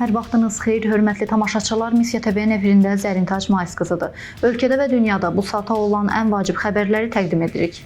Hər vaxtınız xeyir, hörmətli tamaşaçılar. Missiya TV-nin efirində Zərintac Mais qızıdır. Ölkədə və dünyada bu saata olan ən vacib xəbərləri təqdim edirik.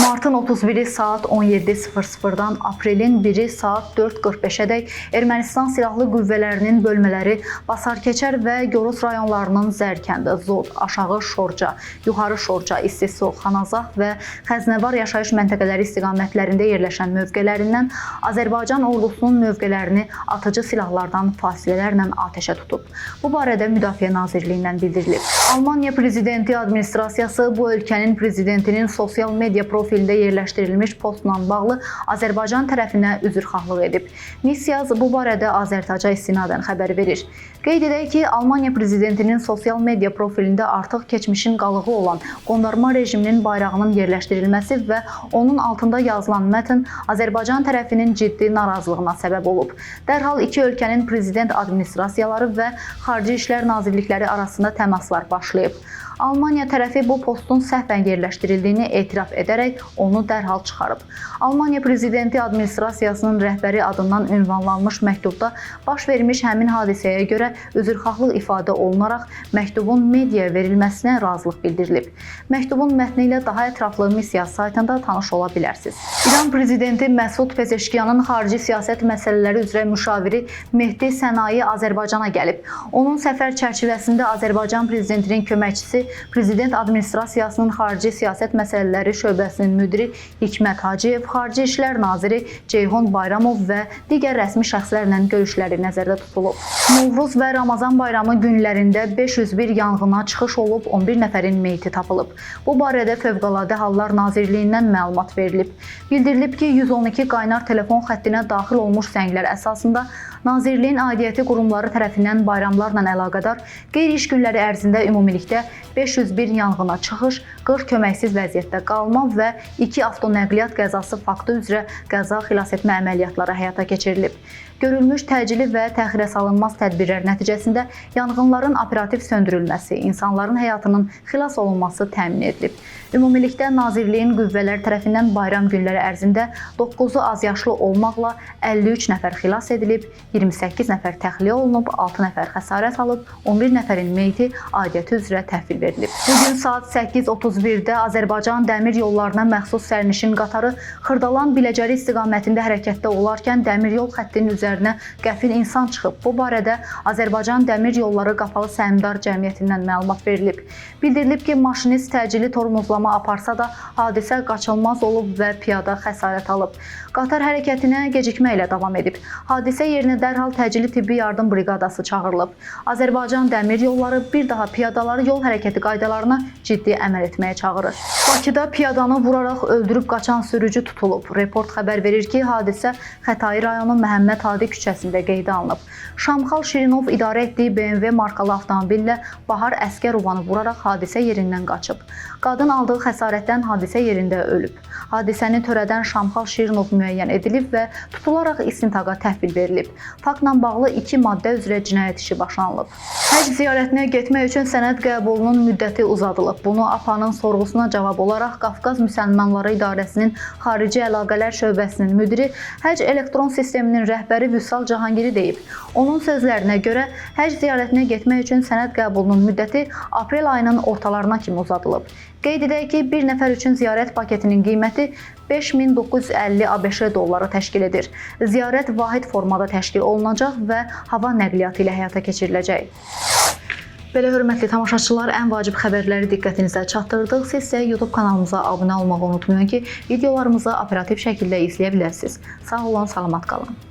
Martın 31-i saat 17:00-dan aprelin 1-i saat 4:45-ədək Ermənistan Silahlı Qüvvələrinin bölmələri Basarkeçər və Goros rayonlarının Zərkənd, Zod, Aşağı Şorca, Yuxarı Şorca, İstisu, Xanazaq və Xəznəvar yaşayış məntəqələri istiqamətlərində yerləşən mövqələrindən Azərbaycan ordusunun mövqələrini atıcı silahlardan fasilələrlə atəşə tutub. Bu barədə Müdafiə Nazirliyindən bildirilib. Almaniya Prezidenti Administrasiyası bu ölkənin prezidentinin sosial media profilində yerləşdirilmiş postla bağlı Azərbaycan tərəfinə üzrxahlıq edib. Missiya bu barədə Azərtaca istinadən xəbər verir. Qeyd edək ki, Almaniya prezidentinin sosial media profilində artıq keçmişin qalığı olan qondarma rejiminin bayrağının yerləşdirilməsi və onun altında yazılan mətn Azərbaycan tərəfinin ciddi narazılığına səbəb olub. Dərhal iki ölkənin prezident administrasiyaları və Xarici İşlər Nazirlikləri arasında təmaslar başlayıb. Almaniya tərəfi bu postun səhvən yerləşdirildiyini etiraf edərək onu dərhal çıxarıb. Almaniya Prezidenti Administrasiyasının rəhbəri adından ünvanlanmış məktubda baş vermiş həmin hadisəyə görə üzrxahlıq ifadə olunaraq məktubun mediaya verilməsinə razılıq bildirilib. Məktubun mətni ilə daha ətraflı missiya saytında tanış ola bilərsiniz. İran Prezidenti Məsud Pezeşkiyanın xarici siyasət məsələləri üzrə müşaviri Mehdi Sənayi Azərbaycana gəlib. Onun səfər çərçivəsində Azərbaycan Prezidentinin köməkçisi Prezident Administrasiyasının Xarici Siyasət Məsələləri şöbəsinin müdiri Hikmət Hacıyev, Xarici İşlər Naziri Ceyhun Bayramov və digər rəsmi şəxslərlə görüşləri nəzərdə tutulub. Novruz və Ramazan bayramı günlərində 501 yanğına çıxış olub, 11 nəfərin meyti tapılıb. Bu barədə Fövqəladə Hallar Nazirliyindən məlumat verilib. Bildirilib ki, 112 qaynar telefon xəttinə daxil olmuş zənglər əsasında Nazirliyin aidiyyəti qurumları tərəfindən bayramlarla əlaqədar qeyri-iş günləri ərzində ümumilikdə 501 yanğına çıxış, 40 köməksiz vəziyyətdə qalma və 2 avtonəqliyyat qəzası faktı üzrə qəza xilasetmə əməliyyatları həyata keçirilib. Görülmüş təcili və təxirə salınmaz tədbirlər nəticəsində yanğınların operativ söndürülməsi, insanların həyatının xilas olunması təmin edilib. Ümumilikdə Nazirliyin qüvvələr tərəfindən bayram günləri ərzində 9-u azyaşlı olmaqla 53 nəfər xilas edilib, 28 nəfər təxliyə olunub, 6 nəfər xəsarət alıb, 11 nəfərin meyti aidiyyəti üzrə təhvil verilib. Bugün saat 8:31-də Azərbaycan dəmir yollarına məxsus sərnişin qatarı Xırdalan-Biləcəri istiqamətində hərəkətdə olarkən dəmir yol xəttinin üzərinə qəfil insan çıxıb. Bu barədə Azərbaycan Dəmir Yolları Qapalı Səhmdar Cəmiyyətindən məlumat verilib. Bildirilib ki, maşinist təcili tormozlama aparsa da hadisə qaçılmaz olub və piyada xəsarət alıb. Qatar hərəkətinə gecikmə ilə davam edib. Hadisə yerinə dərhal təcili tibbi yardım briqadası çağırılıb. Azərbaycan Dəmir Yolları bir daha piyadaları yol hərəkəti qaydalarına ciddi əməl etməyə çağırır. Bakıda piyadanı vuraraq öldürüb qaçan sürücü tutulub. Report xəbər verir ki, hadisə Xətai rayonu Məhəmməd Hadi küçəsində qeydə alınıb. Şamxal Şirinov idarə etdiyi BMW markalı avtomobillə Bahar Əskərovanı vuraraq hadisə yerindən qaçıb. Qadın aldığı xəsarətdən hadisə yerində ölüb. Hadisəni törədən Şamxal Şirinov müəyyən edilib və tutularaq istintaqa təhvil verilib. Faktla bağlı 2 maddə üzrə cinayət işi başlanılıb. Həcc ziyarətinə getmək üçün sənəd qəbulunun müddəti uzadılıb. Bunu APA'nın sorğusuna cavab olaraq Qafqaz Müsəlmanları İdarəsinin Xarici Əlaqələr şöbəsinin müdiri, Həcc elektron sisteminin rəhbəri Vüsal Cahangiri deyib. Onun sözlərinə görə həcc ziyarətinə getmək üçün sənəd qəbulunun müddəti aprel ayının ortalarına kimi uzadılıb. Qeyd edək ki, bir nəfər üçün ziyarət paketinin qiyməti 5950 ABŞ dolları təşkil edir. Ziyarət vahid formada təşkil olunacaq və hava nəqliyyatı ilə həyata keçiriləcək. Belə hörmətli tamaşaçılar, ən vacib xəbərləri diqqətinizə çatdırdıq. Siz isə YouTube kanalımıza abunə olmağı unutmayın ki, videolarımızı operativ şəkildə izləyə bilərsiniz. Sağ olun, salamat qalın.